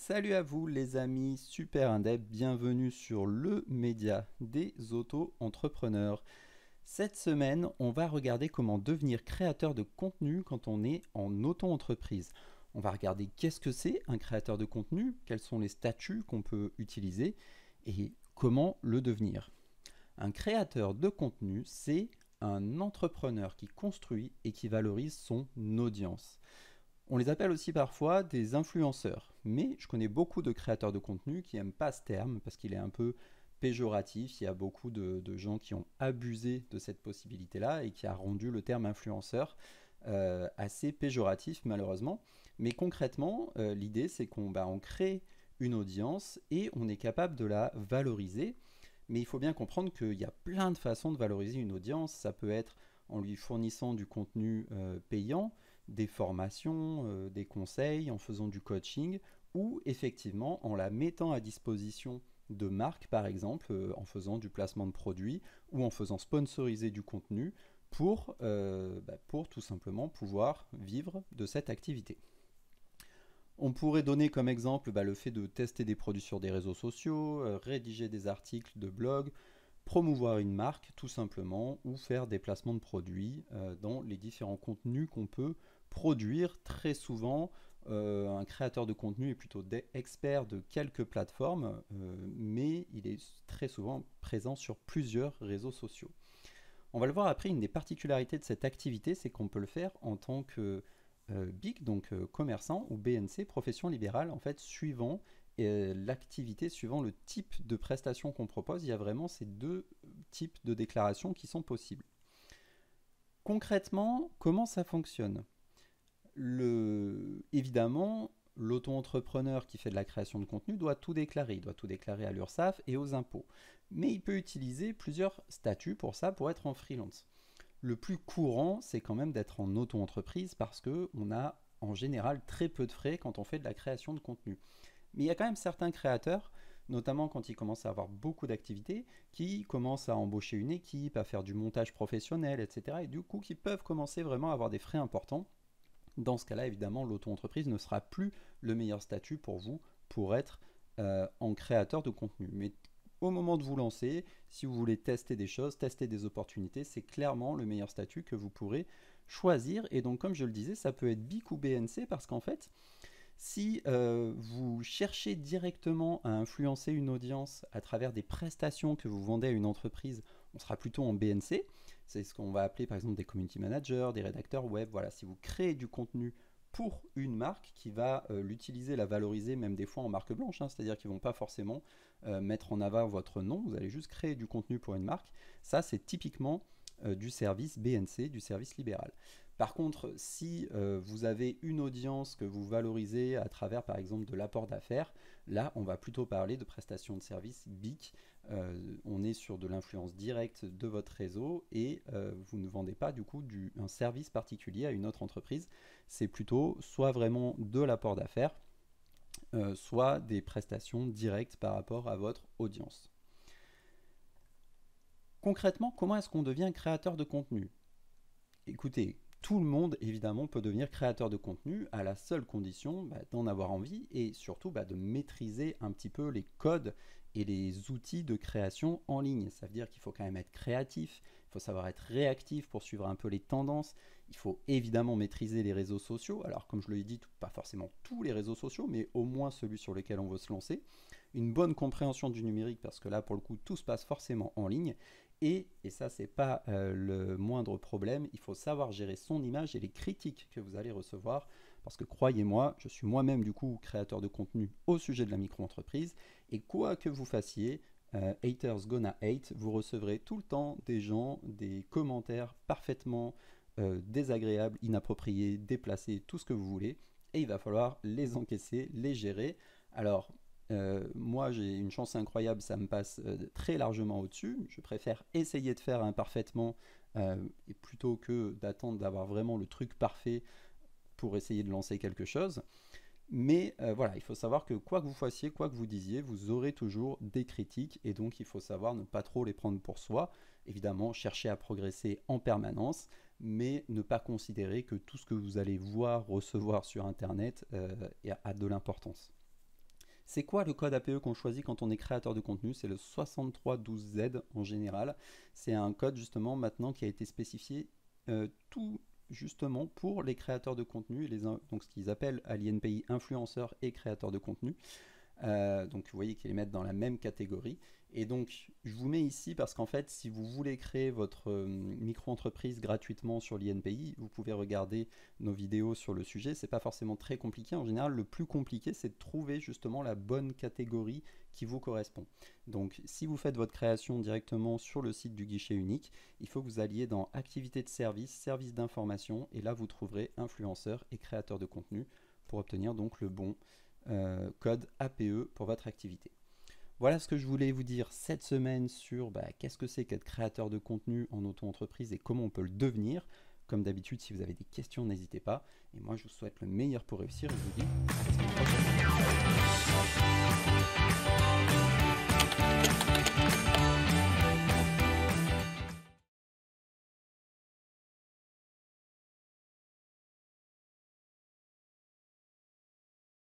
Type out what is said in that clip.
Salut à vous les amis super indep, bienvenue sur le média des auto-entrepreneurs. Cette semaine, on va regarder comment devenir créateur de contenu quand on est en auto-entreprise. On va regarder qu'est-ce que c'est un créateur de contenu, quels sont les statuts qu'on peut utiliser et comment le devenir. Un créateur de contenu, c'est un entrepreneur qui construit et qui valorise son audience. On les appelle aussi parfois des influenceurs, mais je connais beaucoup de créateurs de contenu qui n'aiment pas ce terme parce qu'il est un peu péjoratif. Il y a beaucoup de gens qui ont abusé de cette possibilité-là et qui a rendu le terme influenceur assez péjoratif malheureusement. Mais concrètement, l'idée c'est qu'on crée une audience et on est capable de la valoriser. Mais il faut bien comprendre qu'il y a plein de façons de valoriser une audience. Ça peut être en lui fournissant du contenu payant, des formations, des conseils, en faisant du coaching, ou effectivement en la mettant à disposition de marques, par exemple, en faisant du placement de produits ou en faisant sponsoriser du contenu pour tout simplement pouvoir vivre de cette activité. On pourrait donner comme exemple le fait de tester des produits sur des réseaux sociaux, rédiger des articles de blog, promouvoir une marque tout simplement ou faire des placements de produits dans les différents contenus qu'on peut produire. Très souvent, un créateur de contenu est plutôt expert de quelques plateformes, mais il est très souvent présent sur plusieurs réseaux sociaux. On va le voir après, une des particularités de cette activité, c'est qu'on peut le faire en tant que BIC, donc commerçant, ou BNC, profession libérale, en fait, suivant l'activité, suivant le type de prestation qu'on propose. Il y a vraiment ces deux types de déclarations qui sont possibles. Concrètement, comment ça fonctionne? Évidemment, l'auto-entrepreneur qui fait de la création de contenu doit tout déclarer. Il doit tout déclarer à l'URSSAF et aux impôts. Mais il peut utiliser plusieurs statuts pour ça, pour être en freelance. Le plus courant, c'est quand même d'être en auto-entreprise parce qu'on a en général très peu de frais quand on fait de la création de contenu. Mais il y a quand même certains créateurs, notamment quand ils commencent à avoir beaucoup d'activités, qui commencent à embaucher une équipe, à faire du montage professionnel, etc. Et du coup, qui peuvent commencer vraiment à avoir des frais importants. Dans ce cas-là, évidemment, l'auto-entreprise ne sera plus le meilleur statut pour vous pour être en créateur de contenu. Mais au moment de vous lancer, si vous voulez tester des choses, tester des opportunités, c'est clairement le meilleur statut que vous pourrez choisir. Et donc, comme je le disais, ça peut être BIC ou BNC parce qu'en fait, si vous cherchez directement à influencer une audience à travers des prestations que vous vendez à une entreprise, on sera plutôt en BNC. C'est ce qu'on va appeler par exemple des community managers, des rédacteurs web. Voilà, si vous créez du contenu pour une marque qui va l'utiliser, la valoriser, même des fois en marque blanche, hein, c'est-à-dire qu'ils ne vont pas forcément mettre en avant votre nom, vous allez juste créer du contenu pour une marque. Ça, c'est typiquement du service BNC, du service libéral. Par contre, si vous avez une audience que vous valorisez à travers par exemple de l'apport d'affaires, là on va plutôt parler de prestations de services BIC. On est sur de l'influence directe de votre réseau et vous ne vendez pas du coup un service particulier à une autre entreprise. C'est plutôt soit vraiment de l'apport d'affaires, soit des prestations directes par rapport à votre audience. Concrètement, comment est-ce qu'on devient créateur de contenu? Écoutez, tout le monde évidemment peut devenir créateur de contenu à la seule condition d'en avoir envie et surtout de maîtriser un petit peu les codes et les outils de création en ligne. Ça veut dire qu'il faut quand même être créatif, il faut savoir être réactif pour suivre un peu les tendances, il faut évidemment maîtriser les réseaux sociaux. Alors comme je l'ai dit, pas forcément tous les réseaux sociaux, mais au moins celui sur lequel on veut se lancer. Une bonne compréhension du numérique parce que là pour le coup tout se passe forcément en ligne. Et ça, c'est pas le moindre problème, il faut savoir gérer son image et les critiques que vous allez recevoir, parce que croyez-moi, je suis moi-même du coup créateur de contenu au sujet de la micro-entreprise, et quoi que vous fassiez, haters gonna hate, vous recevrez tout le temps des gens, des commentaires parfaitement désagréables, inappropriés, déplacés, tout ce que vous voulez, et il va falloir les encaisser, les gérer. Alors, moi j'ai une chance incroyable, ça me passe très largement au-dessus. Je préfère essayer de faire imparfaitement et plutôt que d'attendre d'avoir vraiment le truc parfait pour essayer de lancer quelque chose. Mais voilà, il faut savoir que quoi que vous fassiez, quoi que vous disiez, vous aurez toujours des critiques et donc il faut savoir ne pas trop les prendre pour soi. Évidemment, chercher à progresser en permanence, mais ne pas considérer que tout ce que vous allez voir, recevoir sur Internet a de l'importance. C'est quoi le code APE qu'on choisit quand on est créateur de contenu? C'est le 6312Z en général. C'est un code justement maintenant qui a été spécifié tout justement pour les créateurs de contenu, donc ce qu'ils appellent à l'INPI influenceurs et créateurs de contenu. Donc vous voyez qu'ils les mettent dans la même catégorie. Et donc je vous mets ici parce qu'en fait si vous voulez créer votre micro-entreprise gratuitement sur l'INPI, vous pouvez regarder nos vidéos sur le sujet. C'est pas forcément très compliqué. En général, le plus compliqué c'est de trouver justement la bonne catégorie qui vous correspond. Donc si vous faites votre création directement sur le site du guichet unique, il faut que vous alliez dans activités de service, services d'information, et là vous trouverez influenceurs et créateurs de contenu pour obtenir donc le bon code APE pour votre activité. Voilà ce que je voulais vous dire cette semaine sur qu'est-ce que c'est qu'être créateur de contenu en auto-entreprise et comment on peut le devenir. Comme d'habitude, si vous avez des questions, n'hésitez pas. Et moi, je vous souhaite le meilleur pour réussir et je vous dis à la semaine prochaine.